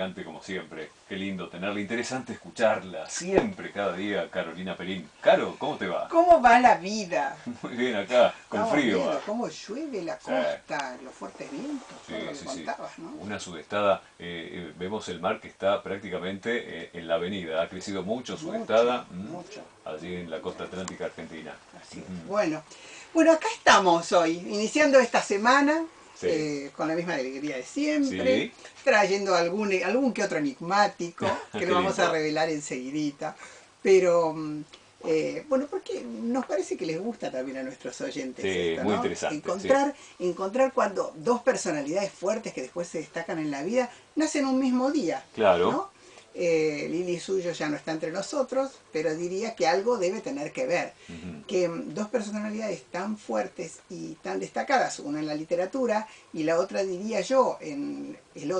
elegante como siempre. Qué lindo tenerla, interesante escucharla. Siempre, cada día, Carolina Perín. Caro, ¿cómo te va? ¿Cómo va la vida? Muy bien acá, con Estamos frío viendo va. cómo llueve la Sí, costa, los fuertes vientos, todo sí, lo que sí, sí. contabas, ¿no? Una sudestada, vemos el mar que está prácticamente en la avenida. Ha crecido mucho Mucho, sudestada mucho. allí en la costa atlántica argentina. Así es. Ujú. Bueno, acá estamos hoy, iniciando esta semana Sí, con la misma alegría de siempre, sí, trayendo algún que otro enigmático, que lo qué vamos a lindo. revelar enseguidita. Pero bueno, porque nos parece que les gusta también a nuestros oyentes Sí, esto, muy ¿no? interesante, sí. Encontrar cuando dos personalidades fuertes que después se destacan en la vida nacen un mismo día, Claro. ¿no? Lili Suyo ya no está entre nosotros, pero diría que algo debe tener que ver. Ujú. Que dos personalidades tan fuertes y tan destacadas, una en la literatura y la otra diría yo en lo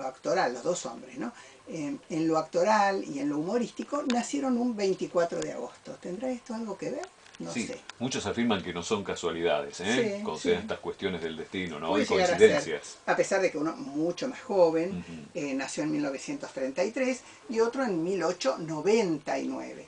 actoral, los dos hombres, ¿no? En lo actoral y en lo humorístico nacieron un 24 de agosto. ¿Tendrá esto algo que ver? No Sí, sé. muchos afirman que no son casualidades, ¿eh? Sí, Cuando se dan sí. estas cuestiones del destino, ¿no? Y Puede llegar a ser, coincidencias. a pesar de que uno mucho más joven Ujú. nació en 1933 y otro en 1899.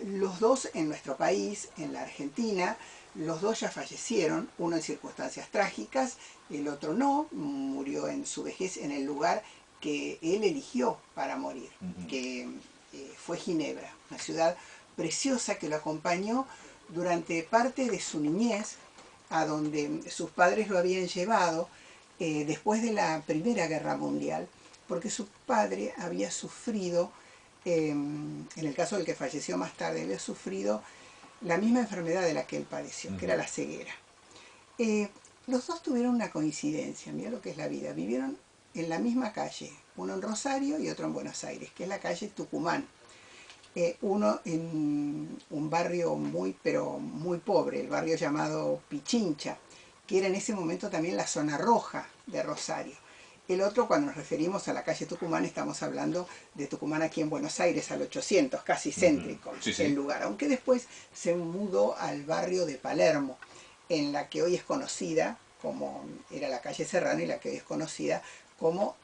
Los dos en nuestro país, en la Argentina, los dos ya fallecieron, uno en circunstancias trágicas, el otro no, murió en su vejez en el lugar que él eligió para morir, Ujú. que fue Ginebra, una ciudad preciosa que lo acompañó durante parte de su niñez, a donde sus padres lo habían llevado después de la Primera Guerra Mundial, porque su padre había sufrido, en el caso del que falleció más tarde, había sufrido la misma enfermedad de la que él padeció, que era Ujú. la ceguera. Eh, los dos tuvieron una coincidencia, mira lo que es la vida, vivieron en la misma calle, uno en Rosario y otro en Buenos Aires, que es la calle Tucumán. Uno en un barrio muy, pero muy pobre, el barrio llamado Pichincha, que era en ese momento también la zona roja de Rosario. El otro, cuando nos referimos a la calle Tucumán, estamos hablando de Tucumán aquí en Buenos Aires, al 800, casi Ujú. céntrico Sí, el sí. lugar, aunque después se mudó al barrio de Palermo, en la que hoy es conocida como, era la calle Serrano y la que hoy es conocida como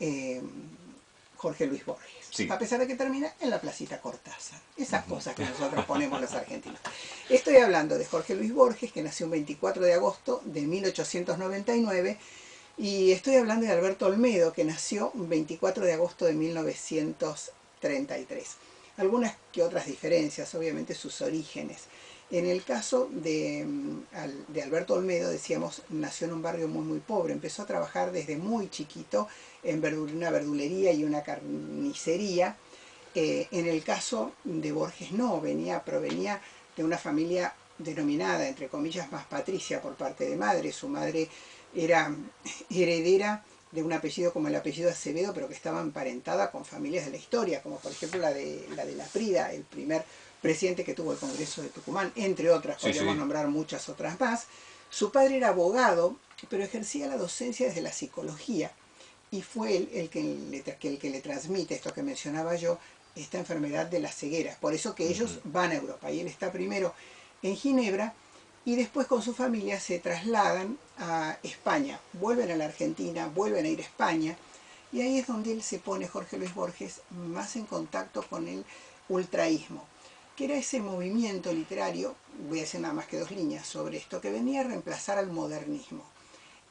Jorge Luis Borges, Sí. a pesar de que termina en la Placita Cortázar. Esas Ujú. cosas que nosotros ponemos los argentinos. Estoy hablando de Jorge Luis Borges, que nació un 24 de agosto de 1899, y estoy hablando de Alberto Olmedo, que nació un 24 de agosto de 1933. Algunas que otras diferencias, obviamente sus orígenes. En el caso de Alberto Olmedo, decíamos, nació en un barrio muy muy pobre, empezó a trabajar desde muy chiquito en una verdulería y una carnicería. En el caso de Borges no, provenía de una familia denominada, entre comillas, más patricia por parte de madre. Su madre era heredera de un apellido como el apellido Acevedo, pero que estaba emparentada con familias de la historia, como por ejemplo la de Laprida, el primer presidente que tuvo el Congreso de Tucumán, entre otras, Sí, podríamos sí. nombrar muchas otras más. Su padre era abogado, pero ejercía la docencia desde la psicología, y fue él el que le transmite esto que mencionaba yo, esta enfermedad de la ceguera. Por eso que ellos Ujú. van a Europa, y él está primero en Ginebra, y después con su familia se trasladan a España, vuelven a la Argentina, vuelven a ir a España, y ahí es donde él se pone, Jorge Luis Borges, más en contacto con el ultraísmo, que era ese movimiento literario, voy a decir nada más que dos líneas sobre esto, que venía a reemplazar al modernismo,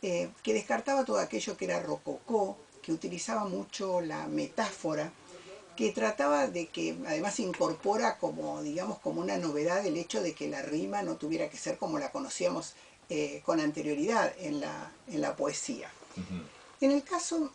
que descartaba todo aquello que era rococó, que utilizaba mucho la metáfora, que trataba de que además incorpora como, digamos, como una novedad el hecho de que la rima no tuviera que ser como la conocíamos con anterioridad en la poesía. Ujú. En el caso,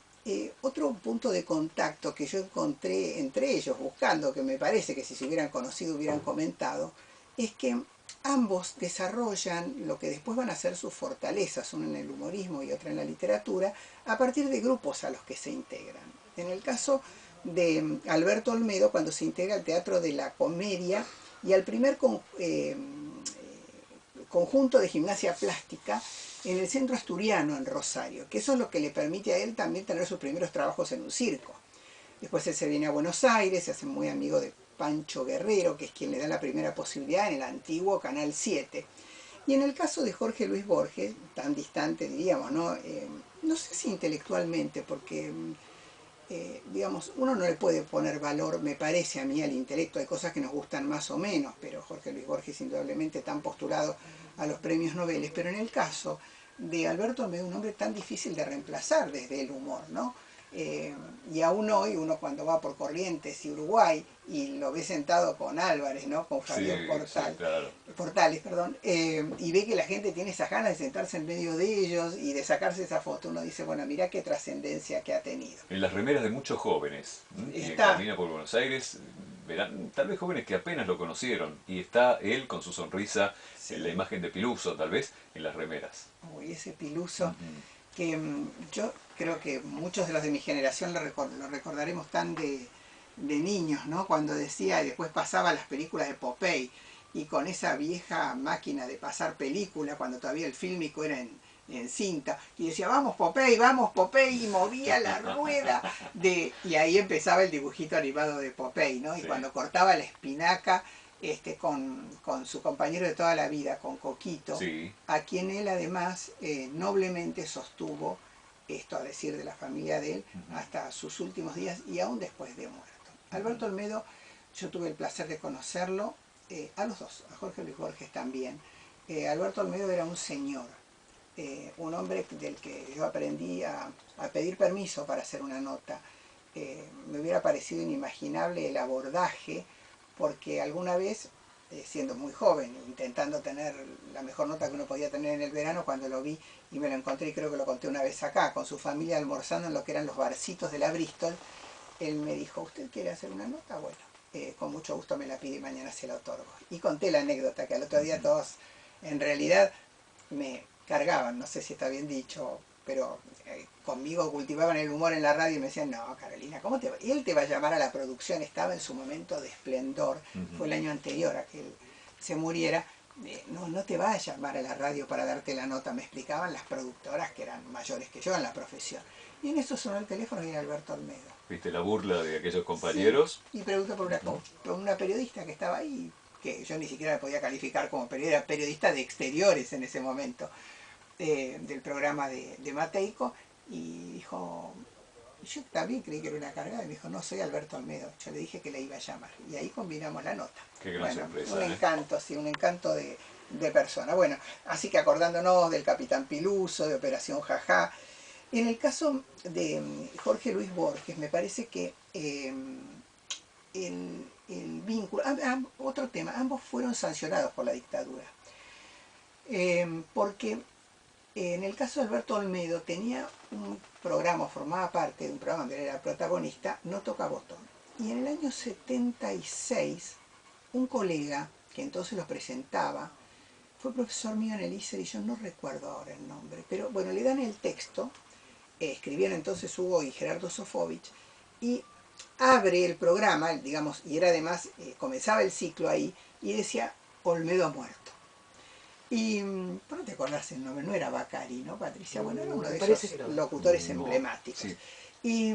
otro punto de contacto que yo encontré entre ellos, buscando, que me parece que si se hubieran conocido hubieran comentado, es que ambos desarrollan lo que después van a ser sus fortalezas, una en el humorismo y otra en la literatura, a partir de grupos a los que se integran. En el caso de Alberto Olmedo, cuando se integra al Teatro de la Comedia y al primer conjunto de gimnasia plástica en el centro asturiano en Rosario, que eso es lo que le permite a él también tener sus primeros trabajos en un circo. Después él se viene a Buenos Aires, se hace muy amigo de Pancho Guerrero, que es quien le da la primera posibilidad en el antiguo Canal 7. Y en el caso de Jorge Luis Borges, tan distante diríamos, ¿no? No sé si intelectualmente, porque digamos, uno no le puede poner valor, me parece a mí, al intelecto. Hay cosas que nos gustan más o menos, pero Jorge Luis Borges indudablemente tan postulado a los premios Nobel. Pero en el caso de Alberto Olmedo, un hombre tan difícil de reemplazar desde el humor, ¿no? Y aún hoy uno cuando va por Corrientes y Uruguay y lo ve sentado con Álvarez, ¿no? Con Javier Sí, claro. Portales, perdón, y ve que la gente tiene esas ganas de sentarse en medio de ellos y de sacarse esa foto, uno dice, bueno, mirá qué trascendencia que ha tenido. En las remeras de muchos jóvenes, quien Está, camina por Buenos Aires, verán, tal vez jóvenes que apenas lo conocieron, y está él con su sonrisa, en la sí, imagen de Piluso, tal vez, en las remeras. uy, ese Piluso, Ujú. que yo creo que muchos de los de mi generación lo recordaremos tan de niños, ¿no? Cuando decía, y después pasaba las películas de Popeye, y con esa vieja máquina de pasar película, cuando todavía el fílmico era en cinta, y decía, vamos Popeye, y movía la rueda, y ahí empezaba el dibujito animado de Popeye, ¿no? Y Sí, cuando cortaba la espinaca, con su compañero de toda la vida, con Coquito, sí. a quien él además noblemente sostuvo, esto a decir de la familia de él, Ujú. hasta sus últimos días y aún después de muerto. Alberto Olmedo, yo tuve el placer de conocerlo, a los dos, a Jorge Luis Borges también. Alberto Olmedo era un señor, un hombre del que yo aprendí a pedir permiso para hacer una nota. Me hubiera parecido inimaginable el abordaje, porque alguna vez, siendo muy joven, intentando tener la mejor nota que uno podía tener en el verano, cuando lo vi y me lo encontré, y creo que lo conté una vez acá, con su familia almorzando en lo que eran los barcitos de la Bristol, él me dijo, ¿usted quiere hacer una nota? Bueno, con mucho gusto me la pide y mañana se la otorgo. Y conté la anécdota, que al otro día Ujú. todos, en realidad, me cargaban, no sé si está bien dicho, pero conmigo cultivaban el humor en la radio y me decían, no, Carolina, ¿cómo te va? Y él te va a llamar a la producción, estaba en su momento de esplendor, fue Ujú. el año anterior a que él se muriera, no, no te va a llamar a la radio para darte la nota, me explicaban las productoras que eran mayores que yo en la profesión. Y en eso sonó el teléfono y era Alberto Olmedo. ¿Viste la burla de aquellos Sí, compañeros? y preguntó Ujú. por una periodista que estaba ahí, que yo ni siquiera me podía calificar como periodista, era periodista de exteriores en ese momento, del programa de Mateico, y dijo, yo también creí que era una cargada, y me dijo, no, soy Alberto Olmedo, yo le dije que le iba a llamar, y ahí combinamos la nota. Qué gran Bueno, un sorpresa, ¿eh? encanto, sí, un encanto de persona. Bueno, así que acordándonos del Capitán Piluso, de Operación Jajá, en el caso de Jorge Luis Borges, me parece que el vínculo, otro tema, ambos fueron sancionados por la dictadura, porque en el caso de Alberto Olmedo tenía un programa, formaba parte de un programa donde él era protagonista, No Toca Botón. Y en el año 76, un colega que entonces lo presentaba, fue profesor mío en el ISER y yo no recuerdo ahora el nombre, pero bueno, le dan el texto, escribían entonces Hugo y Gerardo Sofovich, y abre el programa, digamos, y era además, comenzaba el ciclo ahí, y decía, Olmedo ha muerto. Y, ¿por no te acordás el nombre? No era Bacari, ¿no, Patricia? Bueno, era uno Me de parece esos que no. locutores No, emblemáticos. sí, Y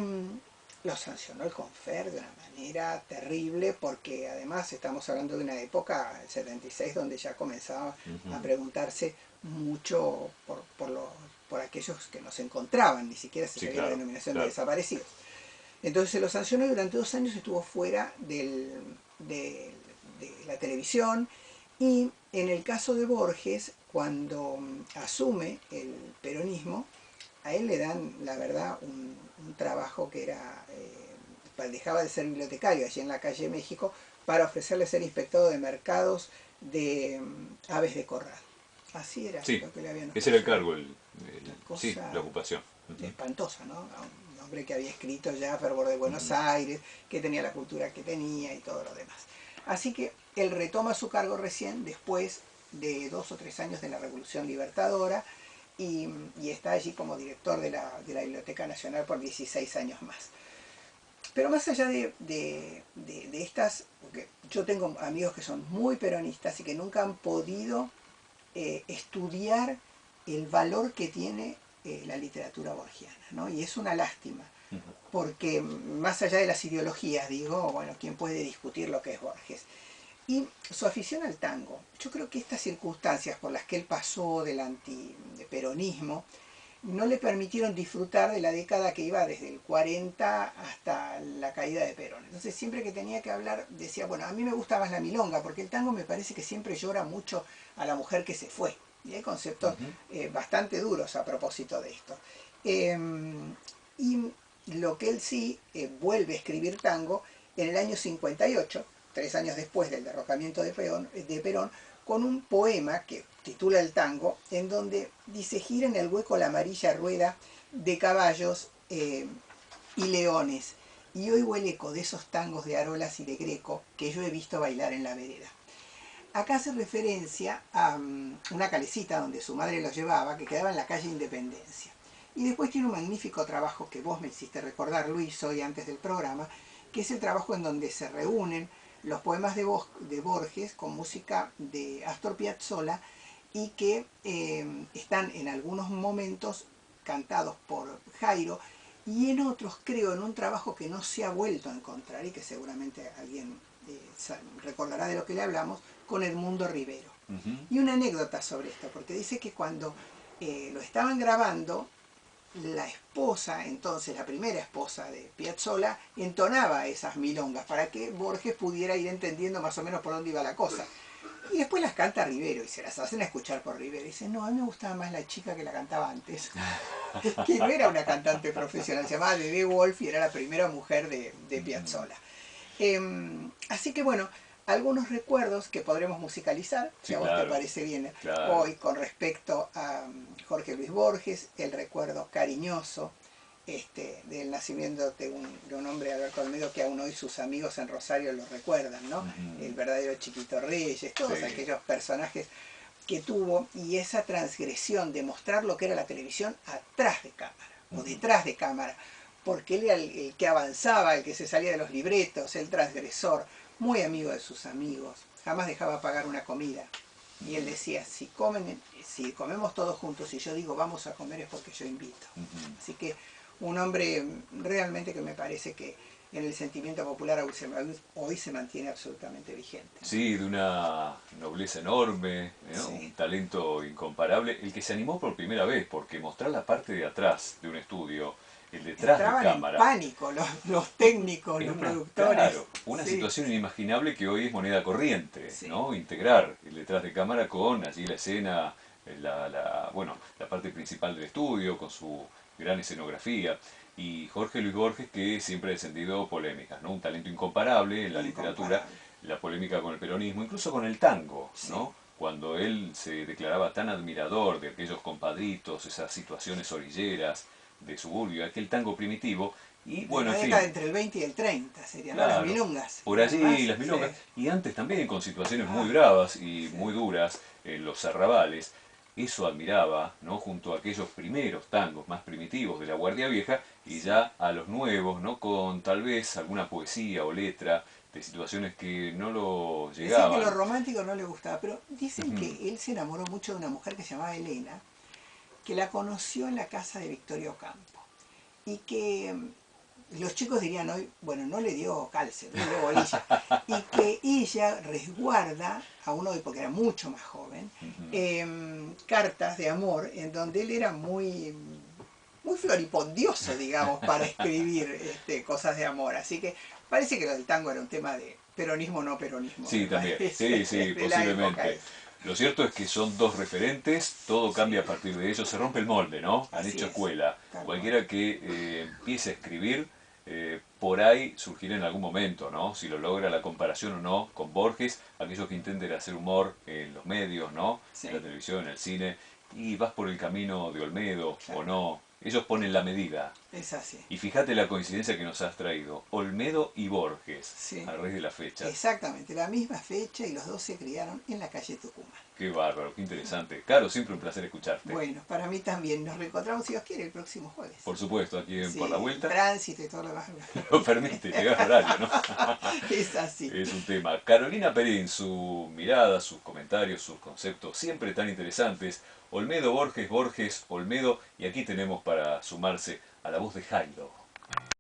lo sancionó el Confer de una manera terrible, porque además estamos hablando de una época, el 76, donde ya comenzaba a ujú. preguntarse mucho por aquellos que no se encontraban, ni siquiera se Sí, sabía la claro, denominación de claro. desaparecidos. Entonces se lo sancionó y durante 2 años estuvo fuera de la televisión. Y en el caso de Borges, cuando asume el peronismo, a él le dan, la verdad, un trabajo que era, dejaba de ser bibliotecario allí en la calle México para ofrecerle ser inspector de mercados de aves de corral. Así era Sí, lo que le habían ese era el ofrecido. cargo, Una sí, cosa la ocupación. Ujú, espantosa, ¿no? A un hombre que había escrito ya Fervor de Buenos ujú. Aires, que tenía la cultura que tenía y todo lo demás. Así que él retoma su cargo recién después de 2 o 3 años de la Revolución Libertadora y está allí como director de la Biblioteca Nacional por 16 años más. Pero más allá de estas, porque yo tengo amigos que son muy peronistas y que nunca han podido estudiar el valor que tiene la literatura borgiana, ¿no? Y es una lástima, porque más allá de las ideologías, digo, bueno, ¿quién puede discutir lo que es Borges? Y su afición al tango, yo creo que estas circunstancias por las que él pasó del antiperonismo no le permitieron disfrutar de la década que iba desde el 40 hasta la caída de Perón. Entonces siempre que tenía que hablar decía, bueno, a mí me gusta más la milonga, porque el tango me parece que siempre llora mucho a la mujer que se fue. Y hay conceptos bastante duros a propósito de esto. Y lo que él sí vuelve a escribir tango en el año 58, 3 años después del derrocamiento de Perón, con un poema que titula El tango, en donde dice: gira en el hueco la amarilla rueda de caballos y leones, y oigo el eco de esos tangos de Arolas y de Greco que yo he visto bailar en la vereda. Acá hace referencia a una calecita donde su madre lo llevaba, que quedaba en la calle Independencia. Y después tiene un magnífico trabajo que vos me hiciste recordar, Luis, hoy antes del programa, que es el trabajo en donde se reúnen los poemas de Borges con música de Astor Piazzolla y que están en algunos momentos cantados por Jairo y en otros, creo, en un trabajo que no se ha vuelto a encontrar y que seguramente alguien recordará de lo que le hablamos, con Edmundo Rivero. Y una anécdota sobre esto, porque dice que cuando lo estaban grabando, la esposa, entonces la primera esposa de Piazzolla, entonaba esas milongas para que Borges pudiera ir entendiendo más o menos por dónde iba la cosa. Y después las canta Rivero y se las hacen a escuchar por Rivero. Y dice, no, a mí me gustaba más la chica que la cantaba antes, que no era una cantante profesional, se llamaba Bebe Wolf y era la primera mujer de Piazzolla. Así que bueno, algunos recuerdos que podremos musicalizar, si a vos te parece bien, hoy con respecto a Jorge Luis Borges, el recuerdo cariñoso del nacimiento de un hombre, Alberto Olmedo, que aún hoy sus amigos en Rosario lo recuerdan, ¿no? El verdadero Chiquito Reyes, todos aquellos personajes que tuvo, y esa transgresión de mostrar lo que era la televisión atrás de cámara, o detrás de cámara, porque él era el que avanzaba, el que se salía de los libretos, el transgresor, muy amigo de sus amigos, jamás dejaba pagar una comida. Y él decía, si comemos todos juntos y yo digo vamos a comer es porque yo invito. Así que un hombre realmente que me parece que en el sentimiento popular hoy se mantiene absolutamente vigente. Sí, de una nobleza enorme, ¿no? Sí. Un talento incomparable, el que se animó por primera vez, porque mostrar la parte de atrás de un estudio, el detrás de cámara. En pánico los técnicos, los productores. Claro, una situación inimaginable que hoy es moneda corriente, ¿no? Integrar el detrás de cámara con allí la escena, bueno, la parte principal del estudio, con su gran escenografía. Y Jorge Luis Borges, que siempre ha descendido polémicas, ¿no? Un talento incomparable en la literatura, la polémica con el peronismo, incluso con el tango, ¿no? Cuando él se declaraba tan admirador de aquellos compadritos, esas situaciones orilleras de suburbio, aquel tango primitivo, y bueno, la década entre el 20 y el 30 serían, claro, las milongas. Por allí las milongas, y antes también con situaciones muy bravas y muy duras en los arrabales. Eso admiraba, ¿no? Junto a aquellos primeros tangos más primitivos de la Guardia Vieja y ya a los nuevos, ¿no? Con tal vez alguna poesía o letra de situaciones que no lo llegaban. Dicen que lo romántico no le gustaba, pero dicen que él se enamoró mucho de una mujer que se llamaba Elena, que la conoció en la casa de Victoria Ocampo y que los chicos dirían hoy, bueno, no le dio calce, no le dio bolilla, y que ella resguarda a uno, porque era mucho más joven, cartas de amor en donde él era muy floripondioso, digamos, para escribir cosas de amor. Así que parece que lo del tango era un tema de peronismo o no peronismo. Sí, también, sí, posiblemente. Lo cierto es que son dos referentes, todo cambia a partir de ellos, se rompe el molde, ¿no? Han hecho escuela. Cualquiera que empiece a escribir, por ahí surgirá en algún momento, ¿no? Si lo logra la comparación o no con Borges, aquellos que intenten hacer humor en los medios, ¿no? En la televisión, en el cine, y vas por el camino de Olmedo o no. Ellos ponen la medida. Es así. Y fíjate la coincidencia que nos has traído. Olmedo y Borges, a raíz de la fecha. Exactamente, la misma fecha y los dos se criaron en la calle Tucumán. Qué bárbaro, qué interesante. Caro, siempre un placer escucharte. Bueno, para mí también. Nos reencontramos, si Dios quiere, el próximo jueves. Por supuesto, aquí en Por la Vuelta. Tránsito y todo lo demás. Lo permite, llegar a horario, ¿no? Es así. Es un tema. Carolina Perín, su mirada, sus comentarios, sus conceptos, siempre tan interesantes. Olmedo, Borges, Borges, Olmedo, y aquí tenemos para sumarse a la voz de Jairo.